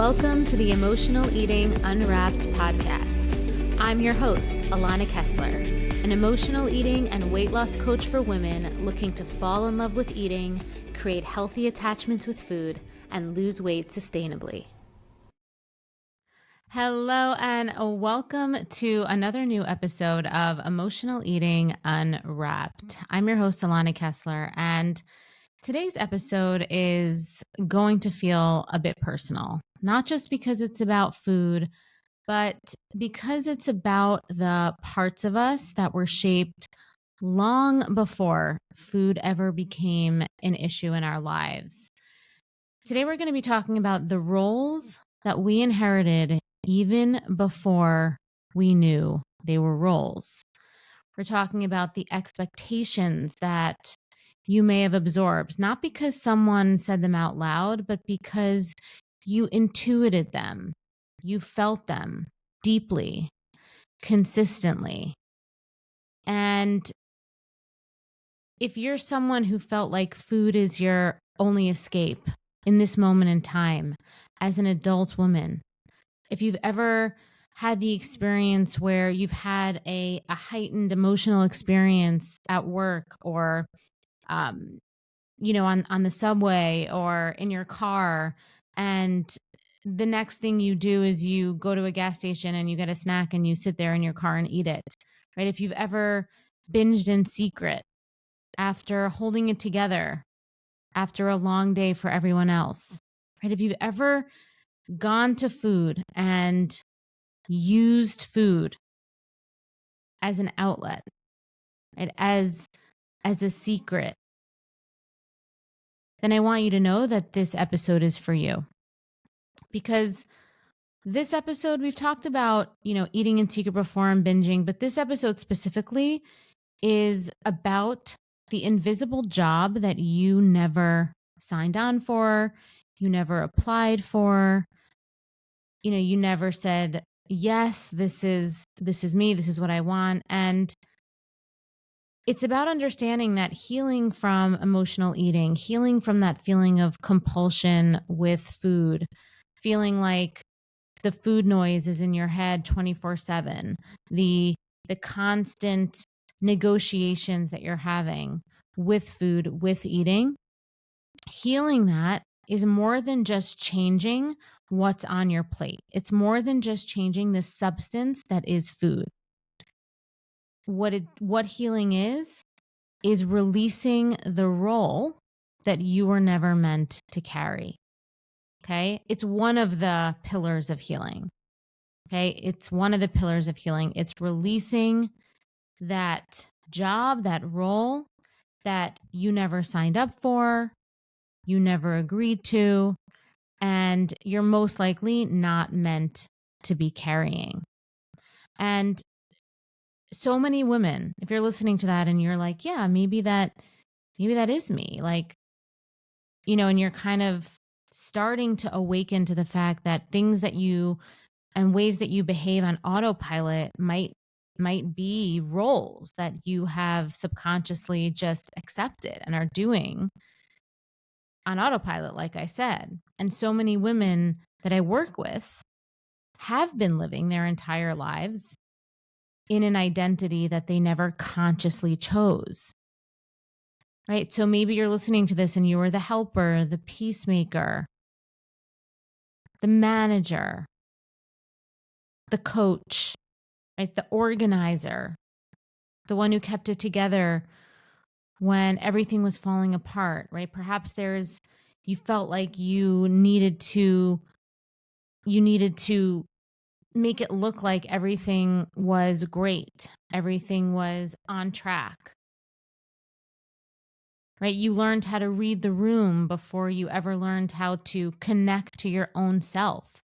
Welcome to the Emotional Eating Unwrapped podcast. I'm your host, Alana Kessler, an emotional eating and weight loss coach for women looking to fall in love with eating, create healthy attachments with food, and lose weight sustainably. Hello and welcome to another new episode of Emotional Eating Unwrapped. I'm your host, Alana Kessler, and today's episode is going to feel a bit personal, not just because it's about food, but because it's about the parts of us that were shaped long before food ever became an issue in our lives. Today, we're going to be talking about the roles that we inherited even before we knew they were roles. We're talking about the expectations that you may have absorbed, not because someone said them out loud, but because you intuited them, you felt them deeply, consistently. And if you're someone who felt like food is your only escape in this moment in time, as an adult woman, if you've ever had the experience where you've had a heightened emotional experience at work or on the subway or in your car, and the next thing you do is you go to a gas station and you get a snack and you sit there in your car and eat it, right? If you've ever binged in secret after holding it together after a long day for everyone else, right? If you've ever gone to food and used food as an outlet, right? As a secret, then I want you to know that this episode is for you. Because this episode, we've talked about, eating in secret before and binging, but this episode specifically is about the invisible job that you never signed on for, you never applied for, you never said, yes, this is me, this is what I want. And it's about understanding that healing from emotional eating, healing from that feeling of compulsion with food, feeling like the food noise is in your head 24/7, the constant negotiations that you're having with food, with eating, healing that is more than just changing what's on your plate. It's more than just changing the substance that is food. What healing is releasing the role that you were never meant to carry. Okay? It's one of the pillars of healing. Okay? It's one of the pillars of healing. It's releasing that job, that role that you never signed up for, you never agreed to, and you're most likely not meant to be carrying. And so many women, if you're listening to that and you're like, yeah, maybe that is me, like, and you're kind of starting to awaken to the fact that things that you and ways that you behave on autopilot might be roles that you have subconsciously just accepted and are doing on autopilot, like I said. And so many women that I work with have been living their entire lives in an identity that they never consciously chose. Right? So maybe you're listening to this and you were the helper, the peacemaker, the manager, the coach, right? The organizer, the one who kept it together when everything was falling apart, right? Perhaps you felt like you needed to make it look like everything was great. Everything was on track. Right? You learned how to read the room before you ever learned how to connect to your own self.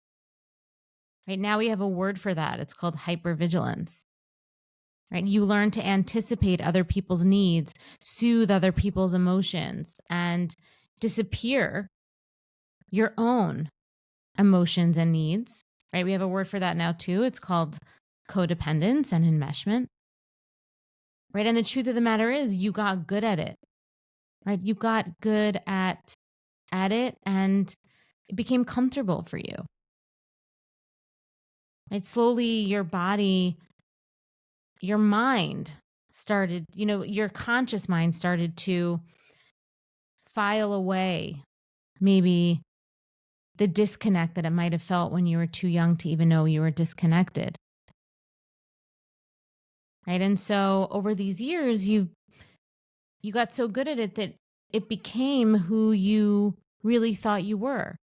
Right? Now we have a word for that. It's called hypervigilance. Right? You learn to anticipate other people's needs, soothe other people's emotions, and disappear your own emotions and needs. Right? We have a word for that now too. It's called codependence and enmeshment. Right? And the truth of the matter is you got good at it. Right? You got good at it and it became comfortable for you. right? Slowly your body, your mind started, your conscious mind started to file away maybe the disconnect that it might have felt when you were too young to even know you were disconnected. Right. And so over these years, you got so good at it that it became who you really thought you were.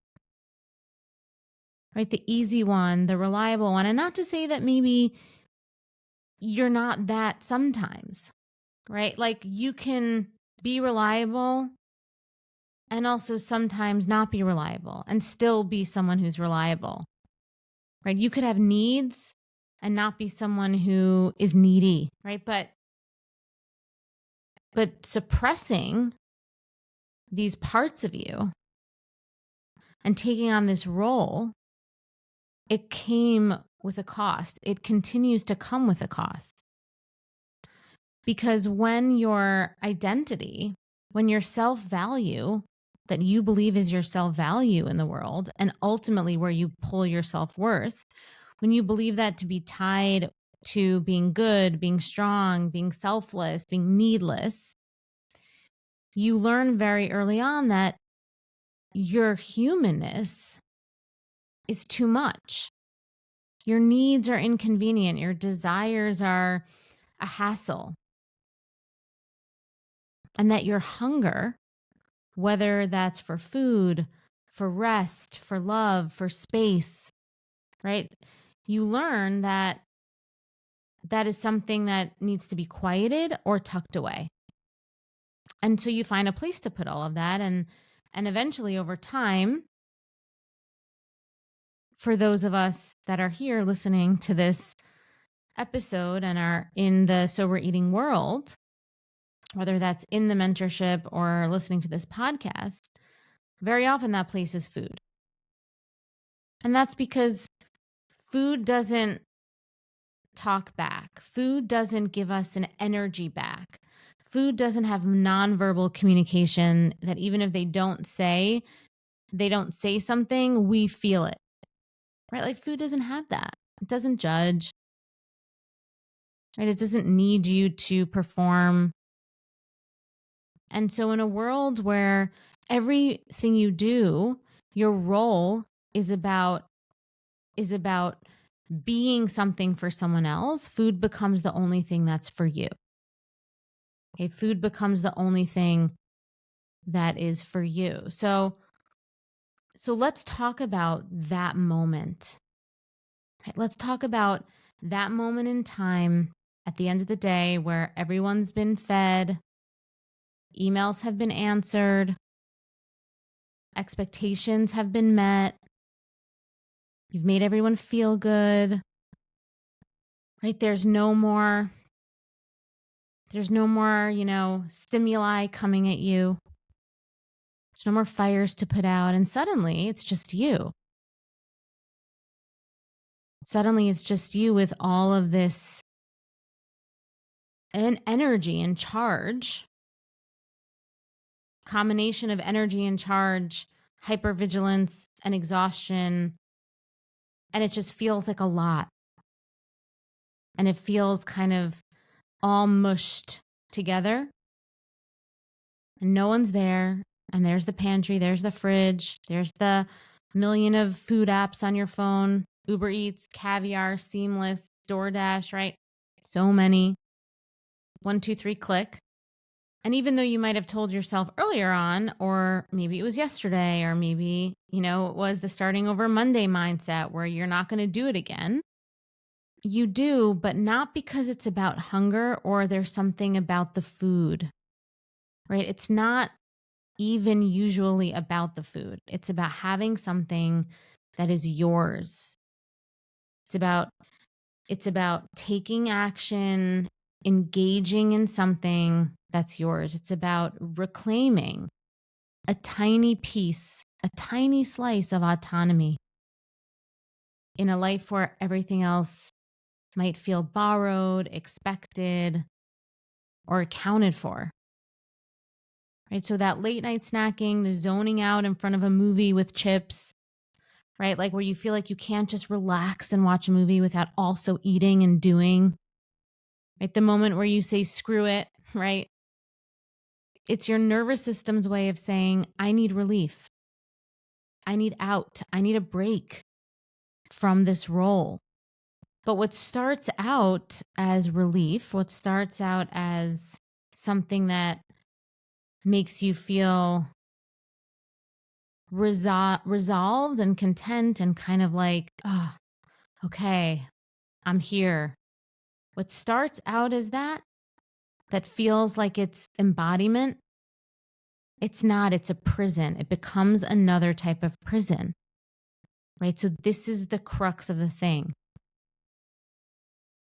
Right. The easy one, the reliable one. And not to say that maybe you're not that sometimes, right? Like you can be reliable and also sometimes not be reliable and still be someone who's reliable, right? You could have needs and not be someone who is needy, right? But suppressing these parts of you and taking on this role, it came with a cost. It continues to come with a cost. Because when your identity, when your self-value that you believe is your self-value in the world, and ultimately where you pull your self-worth, when you believe that to be tied to being good, being strong, being selfless, being needless, you learn very early on that your humanness is too much. Your needs are inconvenient. Your desires are a hassle. And that your hunger, whether that's for food, for rest, for love, for space, right? You learn that that is something that needs to be quieted or tucked away. Until you find a place to put all of that. And eventually over time, for those of us that are here listening to this episode and are in the sober eating world, whether that's in the mentorship or listening to this podcast, very often that place is food. And that's because food doesn't talk back. Food doesn't give us an energy back. Food doesn't have nonverbal communication that even if they don't say something, we feel it. Right? Like food doesn't have that. It doesn't judge. Right? It doesn't need you to perform. And so in a world where everything you do, your role is about being something for someone else, food becomes the only thing that's for you. Okay, food becomes the only thing that is for you. So let's talk about that moment. Right? Let's talk about that moment in time at the end of the day where everyone's been fed, emails have been answered, expectations have been met, you've made everyone feel good. Right? There's no more, stimuli coming at you. There's no more fires to put out. And suddenly it's just you. Suddenly it's just you with all of this energy and charge, combination of energy and charge, hypervigilance and exhaustion. And it just feels like a lot. And it feels kind of all mushed together. And no one's there. And there's the pantry, there's the fridge, there's the million of food apps on your phone, Uber Eats, Caviar, Seamless, DoorDash, right? So many. 1, 2, 3, click. And even though you might have told yourself earlier on, or maybe it was yesterday, or maybe, it was the starting over Monday mindset where you're not going to do it again. You do, but not because it's about hunger or there's something about the food, right? It's not even usually about the food. It's about having something that is yours. It's about taking action, engaging in something that's yours. It's about reclaiming a tiny piece, a tiny slice of autonomy in a life where everything else might feel borrowed, expected, or accounted for. Right? So that late night snacking, the zoning out in front of a movie with chips, right? Like where you feel like you can't just relax and watch a movie without also eating and doing, right? The moment where you say, screw it, right? It's your nervous system's way of saying, I need relief. I need out. I need a break from this role. But what starts out as relief, what starts out as something that makes you feel resolved and content and kind of like, oh, okay, I'm here. What starts out as that feels like it's embodiment, it's not, it's a prison. It becomes another type of prison, right? So this is the crux of the thing,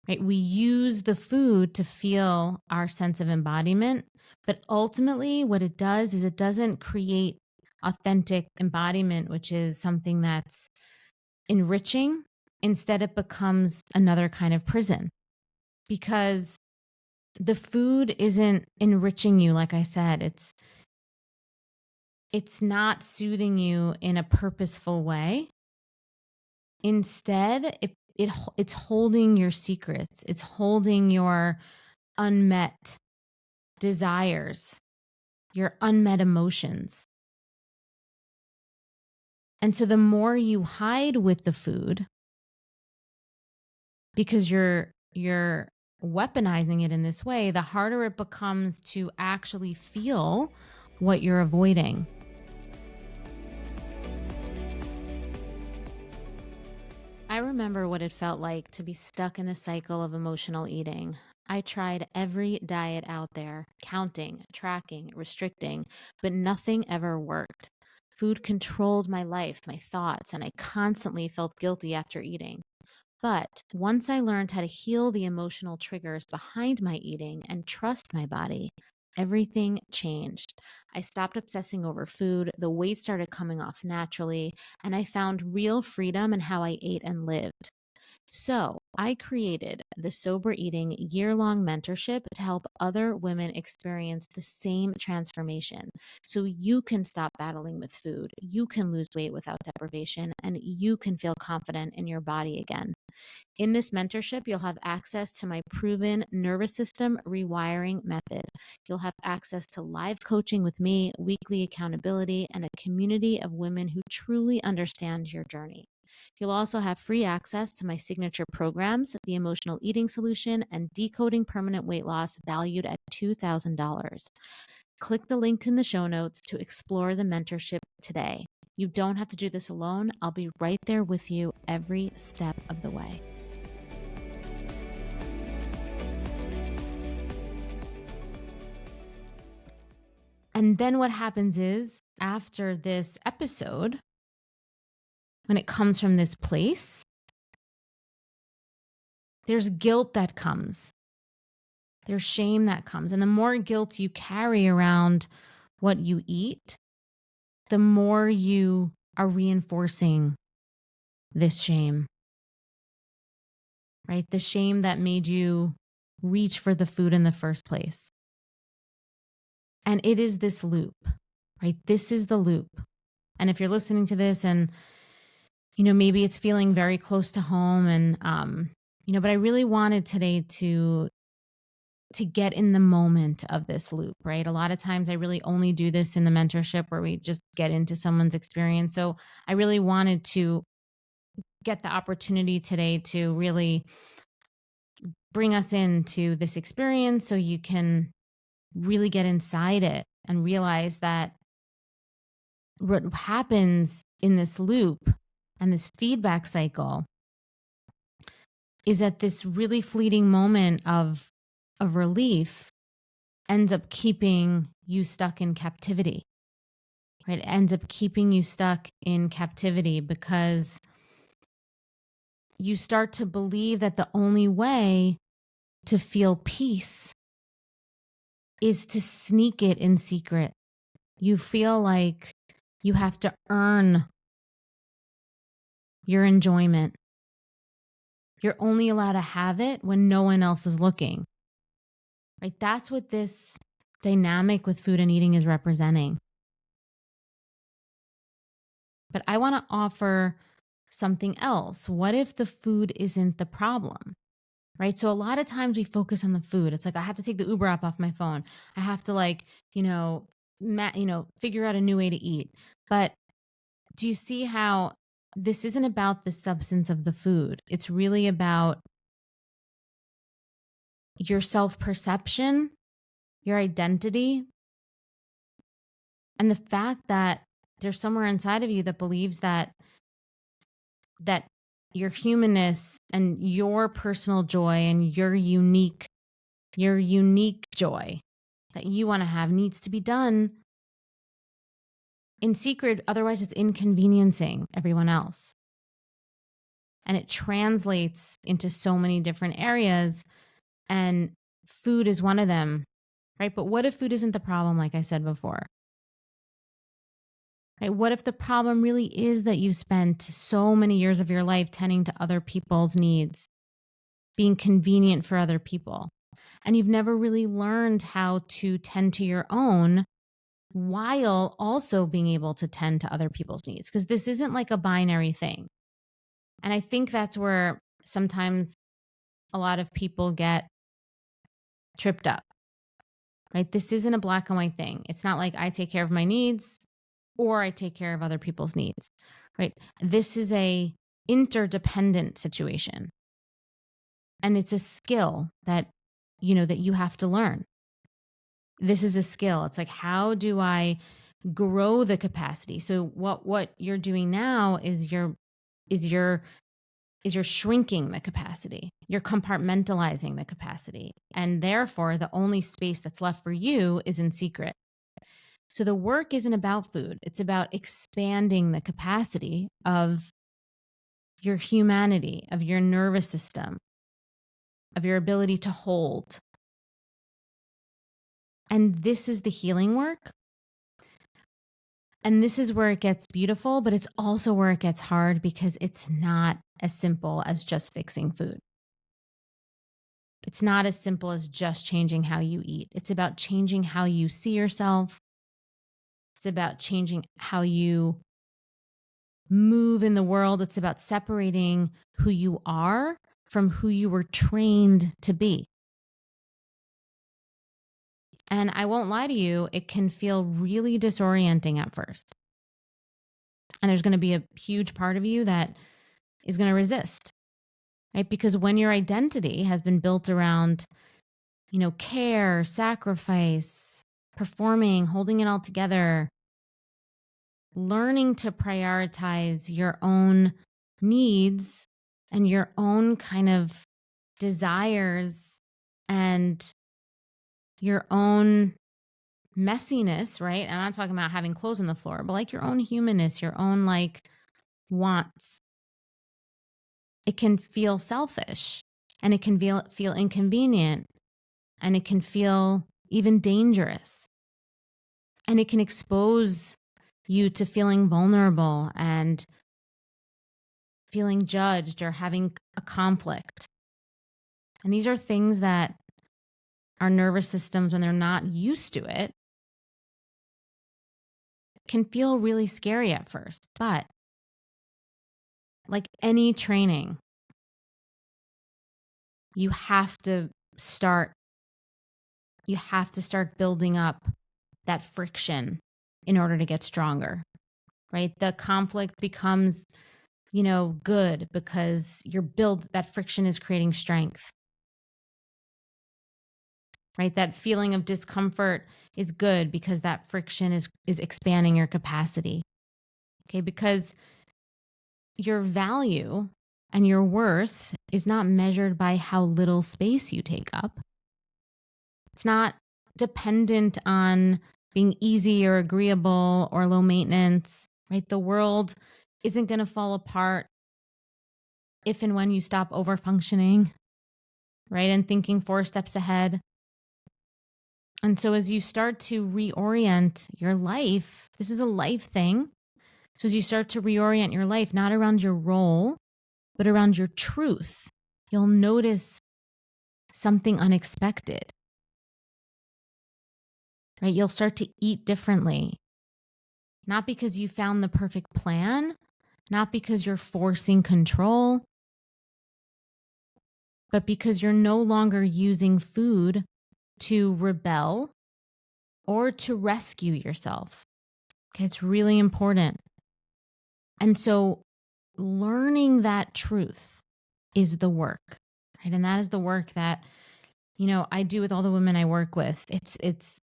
right? We use the food to feel our sense of embodiment, but ultimately what it does is it doesn't create authentic embodiment, which is something that's enriching. Instead, it becomes another kind of prison because the food isn't enriching you. Like I said, it's not soothing you in a purposeful way. Instead, it's holding your secrets. It's holding your unmet desires, your unmet emotions. And so the more you hide with the food, because you're weaponizing it in this way, the harder it becomes to actually feel what you're avoiding. I remember what it felt like to be stuck in the cycle of emotional eating. I tried every diet out there, counting, tracking, restricting, but nothing ever worked. Food controlled my life, my thoughts, and I constantly felt guilty after eating. But once I learned how to heal the emotional triggers behind my eating and trust my body, everything changed. I stopped obsessing over food, the weight started coming off naturally, and I found real freedom in how I ate and lived. So, I created the Sober Eating year-long mentorship to help other women experience the same transformation. So you can stop battling with food, you can lose weight without deprivation, and you can feel confident in your body again. In this mentorship, you'll have access to my proven nervous system rewiring method. You'll have access to live coaching with me, weekly accountability, and a community of women who truly understand your journey. You'll also have free access to my signature programs, the Emotional Eating Solution and Decoding Permanent Weight Loss, valued at $2,000. Click the link in the show notes to explore the mentorship today. You don't have to do this alone. I'll be right there with you every step of the way. And then what happens is, after this episode, when it comes from this place, there's guilt that comes. There's shame that comes. And the more guilt you carry around what you eat, the more you are reinforcing this shame, right? The shame that made you reach for the food in the first place. And it is this loop, right? This is the loop. And if you're listening to this and, maybe it's feeling very close to home and, but I really wanted today to get in the moment of this loop, right? A lot of times I really only do this in the mentorship where we just get into someone's experience. So I really wanted to get the opportunity today to really bring us into this experience so you can really get inside it and realize that what happens in this loop and this feedback cycle is that this really fleeting moment of relief ends up keeping you stuck in captivity, right? It ends up keeping you stuck in captivity because you start to believe that the only way to feel peace is to sneak it in secret. You feel like you have to earn your enjoyment. You're only allowed to have it when no one else is looking, right? That's what this dynamic with food and eating is representing. But I want to offer something else? What if the food isn't the problem? Right? So a lot of times we focus on the food. It's like I have to take the Uber app off my phone. I have to you know, figure out a new way to eat. But do you see how this isn't about the substance of the food? It's really about your self-perception, your identity, and the fact that there's somewhere inside of you that believes that your humanness and your personal joy and your unique joy that you want to have needs to be done in secret. Otherwise, it's inconveniencing everyone else. And it translates into so many different areas. And food is one of them, right? But what if food isn't the problem, like I said before? Right? What if the problem really is that you spent so many years of your life tending to other people's needs, being convenient for other people, and you've never really learned how to tend to your own while also being able to tend to other people's needs? Because this isn't like a binary thing. And I think that's where sometimes a lot of people get tripped up, right? This isn't a black and white thing. It's not like I take care of my needs or I take care of other people's needs, right? This is a interdependent situation. And it's a skill that, that you have to learn. This is a skill. It's like, how do I grow the capacity? So what you're doing now is you're shrinking the capacity. You're compartmentalizing the capacity. And therefore, the only space that's left for you is in secret. So the work isn't about food. It's about expanding the capacity of your humanity, of your nervous system, of your ability to hold. And this is the healing work. And this is where it gets beautiful, but it's also where it gets hard because it's not as simple as just fixing food. It's not as simple as just changing how you eat. It's about changing how you see yourself. It's about changing how you move in the world. It's about separating who you are from who you were trained to be. And I won't lie to you, it can feel really disorienting at first. And there's going to be a huge part of you that is going to resist, right? Because when your identity has been built around, care, sacrifice, performing, holding it all together, learning to prioritize your own needs and your own kind of desires and your own messiness, right? I'm not talking about having clothes on the floor, but like your own humanness, your own wants. It can feel selfish and it can feel inconvenient and it can feel even dangerous. And it can expose you to feeling vulnerable and feeling judged or having a conflict. And these are things that our nervous systems, when they're not used to it, can feel really scary at first. But like any training, you have to start building up that friction in order to get stronger, right? The conflict becomes, good because that friction is creating strength, right? That feeling of discomfort is good because that friction is expanding your capacity. Okay, because your value and your worth is not measured by how little space you take up. It's not dependent on being easy or agreeable or low maintenance, right? The world isn't going to fall apart if and when you stop overfunctioning, right? And thinking 4 steps ahead. And so as you start to reorient your life, this is a life thing. So as you start to reorient your life, not around your role, but around your truth, you'll notice something unexpected, right? You'll start to eat differently, not because you found the perfect plan, not because you're forcing control, but because you're no longer using food to rebel or to rescue yourself. Okay, it's really important. And so learning that truth is the work, right? And that is the work that, I do with all the women I work with. It's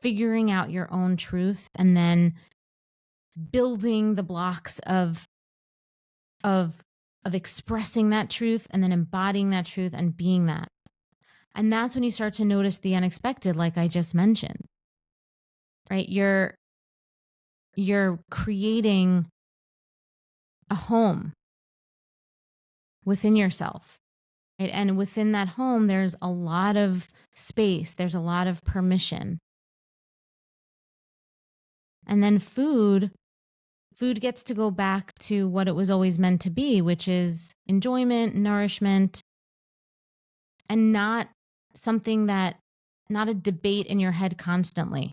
figuring out your own truth and then building the blocks of expressing that truth and then embodying that truth and being that. And that's when you start to notice the unexpected, like I just mentioned. Right? You're creating a home within yourself. Right? And within that home, there's a lot of space, there's a lot of permission. And then food gets to go back to what it was always meant to be, which is enjoyment, nourishment, and not a debate in your head constantly.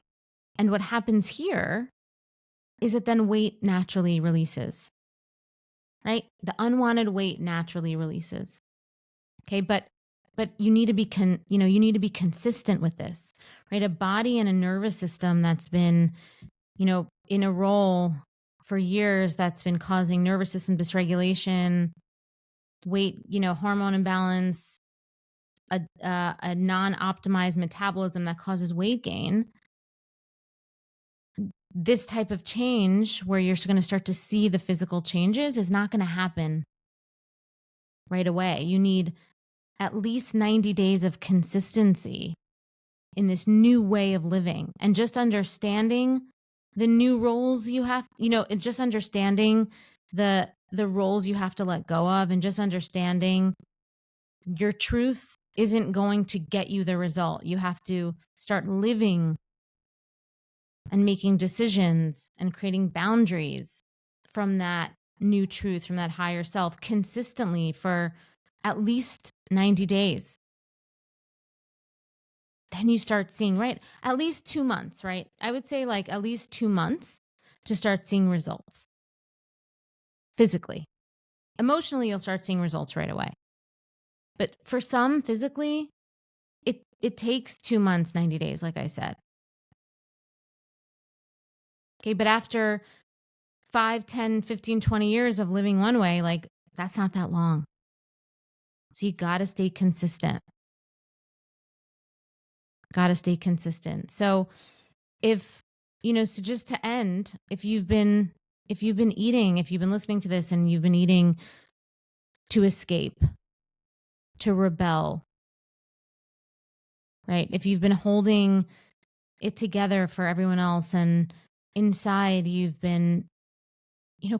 And what happens here is that then weight naturally releases, right? The unwanted weight naturally releases. Okay, but you need to be you need to be consistent with this, right? A body and a nervous system that's been, in a role for years that's been causing nervous system dysregulation, weight, hormone imbalance, a non-optimized metabolism that causes weight gain. This type of change where you're going to start to see the physical changes is not going to happen right away. You need at least 90 days of consistency in this new way of living, and just understanding the new roles you have, and just understanding the roles you have to let go of, and just understanding your truth isn't going to get you the result. You have to start living and making decisions and creating boundaries from that new truth, from that higher self, consistently for at least 90 days. Then you start seeing, right? At least 2 months, right? I would say like at least 2 months to start seeing results physically. Emotionally, you'll start seeing results right away. But for some, physically, it takes 2 months, 90 days, like I said. Okay, but after 5, 10, 15, 20 years of living one way, like that's not that long. So you got to stay consistent. So so just to end, if you've been eating, if you've been listening to this and you've been eating to escape, to rebel, right? If you've been holding it together for everyone else and inside you've been,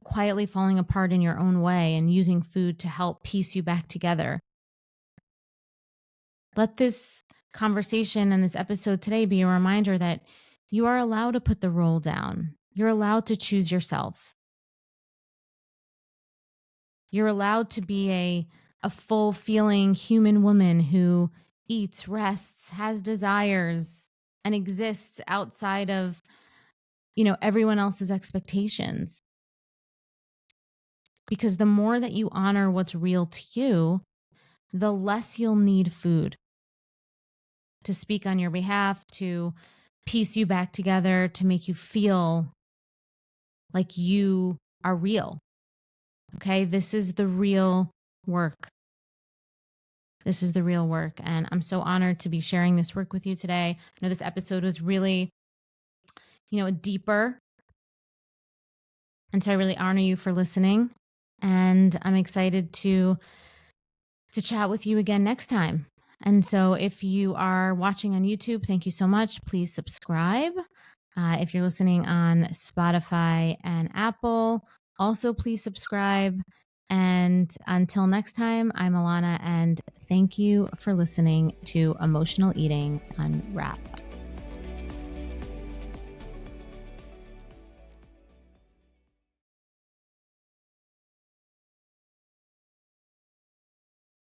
quietly falling apart in your own way and using food to help piece you back together, let this conversation and this episode today be a reminder that you are allowed to put the roll down. You're allowed to choose yourself. You're allowed to be a full feeling human woman who eats, rests, has desires, and exists outside of, everyone else's expectations. Because the more that you honor what's real to you, the less you'll need food to speak on your behalf, to piece you back together, to make you feel like you are real. Okay, this is the real work. This is the real work. And I'm so honored to be sharing this work with you today. I know this episode was really, deeper. And so I really honor you for listening. And I'm excited to chat with you again next time. And so if you are watching on YouTube, thank you so much. Please subscribe. If you're listening on Spotify and Apple, also please subscribe. And until next time, I'm Alana, and thank you for listening to Emotional Eating Unwrapped.